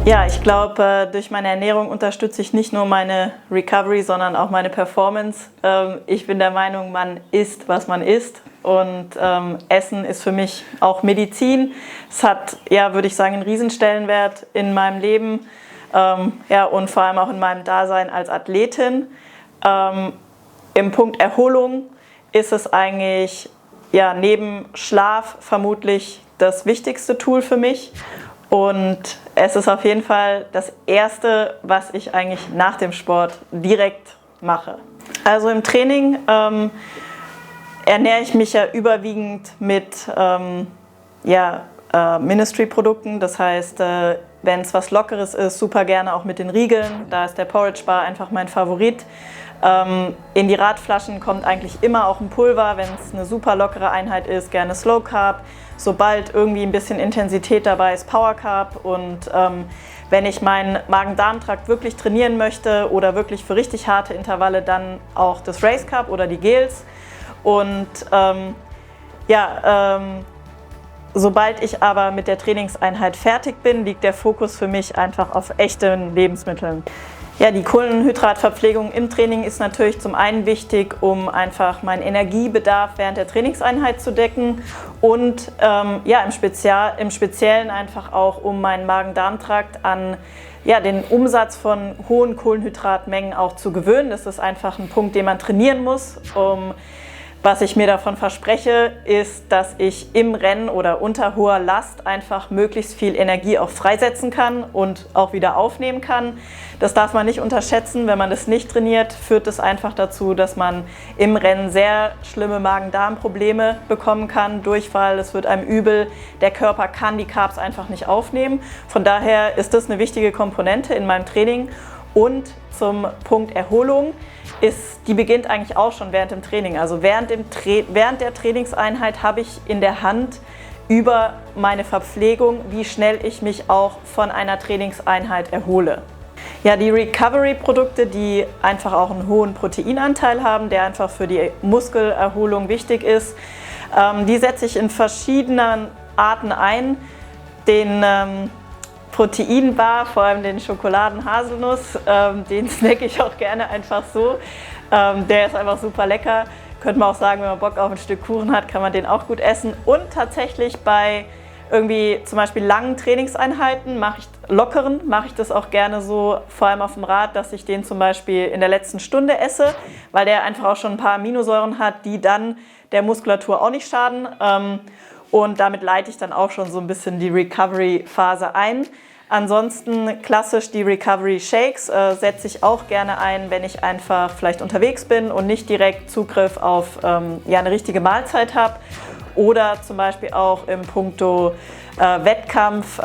Ja, ich glaube, durch meine Ernährung unterstütze ich nicht nur meine Recovery, sondern auch meine Performance. Ich bin der Meinung, man isst, was man isst. Und Essen ist für mich auch Medizin. Es hat, ja, würde ich sagen, einen Riesenstellenwert in meinem Leben, ja, und vor allem auch in meinem Dasein als Athletin. Im Punkt Erholung ist es eigentlich, ja, neben Schlaf vermutlich das wichtigste Tool für mich. Und es ist auf jeden Fall das Erste, was ich eigentlich nach dem Sport direkt mache. Also im Training ernähre ich mich ja überwiegend mit Ministry-Produkten. Das heißt, wenn es was Lockeres ist, super gerne auch mit den Riegeln. Da ist der Porridge Bar einfach mein Favorit. In die Radflaschen kommt eigentlich immer auch ein Pulver, wenn es eine super lockere Einheit ist, gerne Slow Carb. Sobald irgendwie ein bisschen Intensität dabei ist, Power Carb. Und wenn ich meinen Magen-Darm-Trakt wirklich trainieren möchte oder wirklich für richtig harte Intervalle, dann auch das Race Carb oder die Gels. Und sobald ich aber mit der Trainingseinheit fertig bin, liegt der Fokus für mich einfach auf echten Lebensmitteln. Ja, die Kohlenhydratverpflegung im Training ist natürlich zum einen wichtig, um einfach meinen Energiebedarf während der Trainingseinheit zu decken und im Speziellen einfach auch, um meinen Magen-Darm-Trakt an den Umsatz von hohen Kohlenhydratmengen auch zu gewöhnen. Das ist einfach ein Punkt, den man trainieren muss. Was ich mir davon verspreche, ist, dass ich im Rennen oder unter hoher Last einfach möglichst viel Energie auch freisetzen kann und auch wieder aufnehmen kann. Das darf man nicht unterschätzen. Wenn man das nicht trainiert, führt es einfach dazu, dass man im Rennen sehr schlimme Magen-Darm-Probleme bekommen kann, Durchfall, es wird einem übel, der Körper kann die Carbs einfach nicht aufnehmen. Von daher ist das eine wichtige Komponente in meinem Training. Und zum Punkt Erholung die beginnt eigentlich auch schon während dem Training. Also während der Trainingseinheit habe ich in der Hand über meine Verpflegung, wie schnell ich mich auch von einer Trainingseinheit erhole. Ja, die Recovery-Produkte, die einfach auch einen hohen Proteinanteil haben, der einfach für die Muskelerholung wichtig ist, die setze ich in verschiedenen Arten ein. Den Proteinbar, vor allem den Schokoladen-Haselnuss, den snacke ich auch gerne einfach so. Der ist einfach super lecker. Könnte man auch sagen, wenn man Bock auf ein Stück Kuchen hat, kann man den auch gut essen. Und tatsächlich bei irgendwie zum Beispiel langen Trainingseinheiten, mache ich das auch gerne so, vor allem auf dem Rad, dass ich den zum Beispiel in der letzten Stunde esse, weil der einfach auch schon ein paar Aminosäuren hat, die dann der Muskulatur auch nicht schaden. Und damit leite ich dann auch schon so ein bisschen die Recovery-Phase ein. Ansonsten klassisch die Recovery Shakes setze ich auch gerne ein, wenn ich einfach vielleicht unterwegs bin und nicht direkt Zugriff auf eine richtige Mahlzeit habe. Oder zum Beispiel auch im Puncto Wettkampf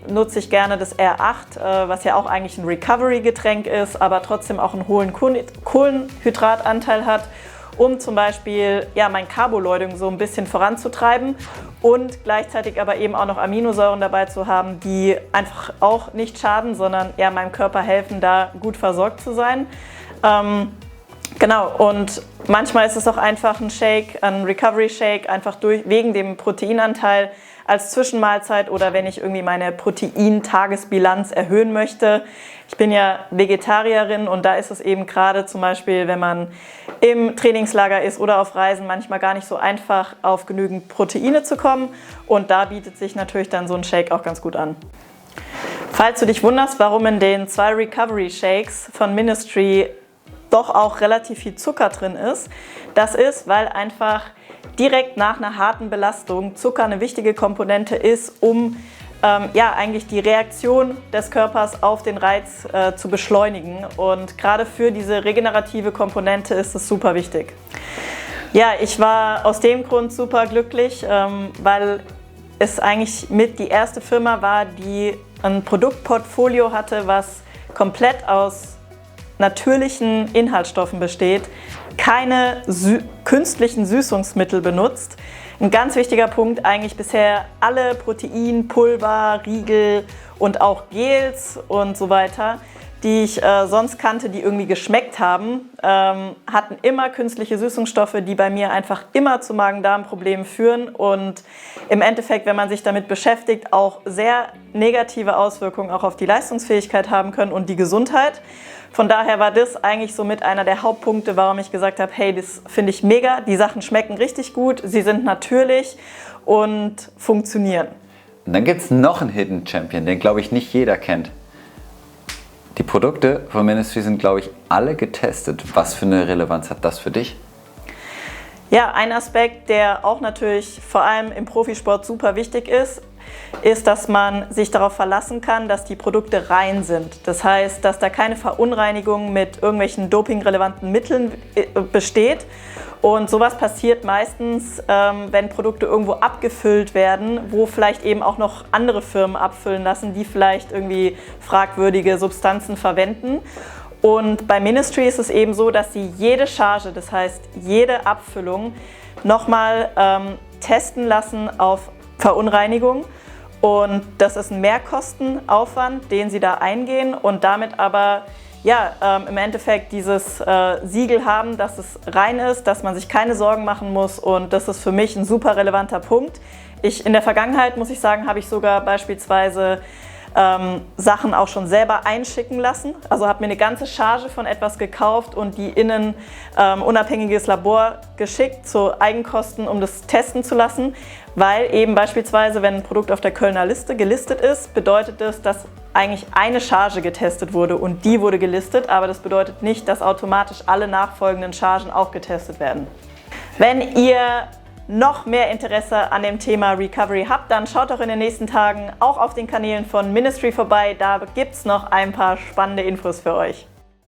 nutze ich gerne das R8, was ja auch eigentlich ein Recovery-Getränk ist, aber trotzdem auch einen hohen Kohlenhydratanteil hat, um zum Beispiel mein Carboloading so ein bisschen voranzutreiben und gleichzeitig aber eben auch noch Aminosäuren dabei zu haben, die einfach auch nicht schaden, sondern meinem Körper helfen, da gut versorgt zu sein. Genau, und manchmal ist es auch einfach ein Recovery-Shake, einfach wegen dem Proteinanteil als Zwischenmahlzeit oder wenn ich irgendwie meine Protein-Tagesbilanz erhöhen möchte. Ich bin ja Vegetarierin und da ist es eben gerade zum Beispiel, wenn man im Trainingslager ist oder auf Reisen, manchmal gar nicht so einfach, auf genügend Proteine zu kommen. Und da bietet sich natürlich dann so ein Shake auch ganz gut an. Falls du dich wunderst, warum in den 2 Recovery Shakes von Ministry doch auch relativ viel Zucker drin ist, das ist, weil einfach direkt nach einer harten Belastung Zucker eine wichtige Komponente ist, um eigentlich die Reaktion des Körpers auf den Reiz zu beschleunigen. Und gerade für diese regenerative Komponente ist es super wichtig. Ja, ich war aus dem Grund super glücklich, weil es eigentlich mit die erste Firma war, die ein Produktportfolio hatte, was komplett aus natürlichen Inhaltsstoffen besteht, keine künstlichen Süßungsmittel benutzt. Ein ganz wichtiger Punkt eigentlich bisher, alle Protein, Pulver, Riegel und auch Gels und so weiter die ich sonst kannte, die irgendwie geschmeckt haben, hatten immer künstliche Süßungsstoffe, die bei mir einfach immer zu Magen-Darm-Problemen führen und im Endeffekt, wenn man sich damit beschäftigt, auch sehr negative Auswirkungen auch auf die Leistungsfähigkeit haben können und die Gesundheit. Von daher war das eigentlich so mit einer der Hauptpunkte, warum ich gesagt habe, hey, das finde ich mega, die Sachen schmecken richtig gut, sie sind natürlich und funktionieren. Und dann gibt es noch einen Hidden Champion, den glaube ich nicht jeder kennt. Die Produkte von Ministry sind, glaube ich, alle getestet. Was für eine Relevanz hat das für dich? Ja, ein Aspekt, der auch natürlich vor allem im Profisport super wichtig ist, dass man sich darauf verlassen kann, dass die Produkte rein sind. Das heißt, dass da keine Verunreinigung mit irgendwelchen dopingrelevanten Mitteln besteht. Und sowas passiert meistens, wenn Produkte irgendwo abgefüllt werden, wo vielleicht eben auch noch andere Firmen abfüllen lassen, die vielleicht irgendwie fragwürdige Substanzen verwenden. Und bei Ministry ist es eben so, dass sie jede Charge, das heißt jede Abfüllung, nochmal testen lassen auf Verunreinigung. Und das ist ein Mehrkostenaufwand, den sie da eingehen und damit aber im Endeffekt dieses Siegel haben, dass es rein ist, dass man sich keine Sorgen machen muss und das ist für mich ein super relevanter Punkt. In der Vergangenheit, muss ich sagen, habe ich sogar beispielsweise Sachen auch schon selber einschicken lassen. Also habe mir eine ganze Charge von etwas gekauft und die in ein unabhängiges Labor geschickt zu Eigenkosten, um das testen zu lassen. Weil eben beispielsweise, wenn ein Produkt auf der Kölner Liste gelistet ist, bedeutet das, dass eigentlich eine Charge getestet wurde und die wurde gelistet, aber das bedeutet nicht, dass automatisch alle nachfolgenden Chargen auch getestet werden. Wenn ihr noch mehr Interesse an dem Thema Recovery habt, dann schaut doch in den nächsten Tagen auch auf den Kanälen von Ministry vorbei, da gibt es noch ein paar spannende Infos für euch.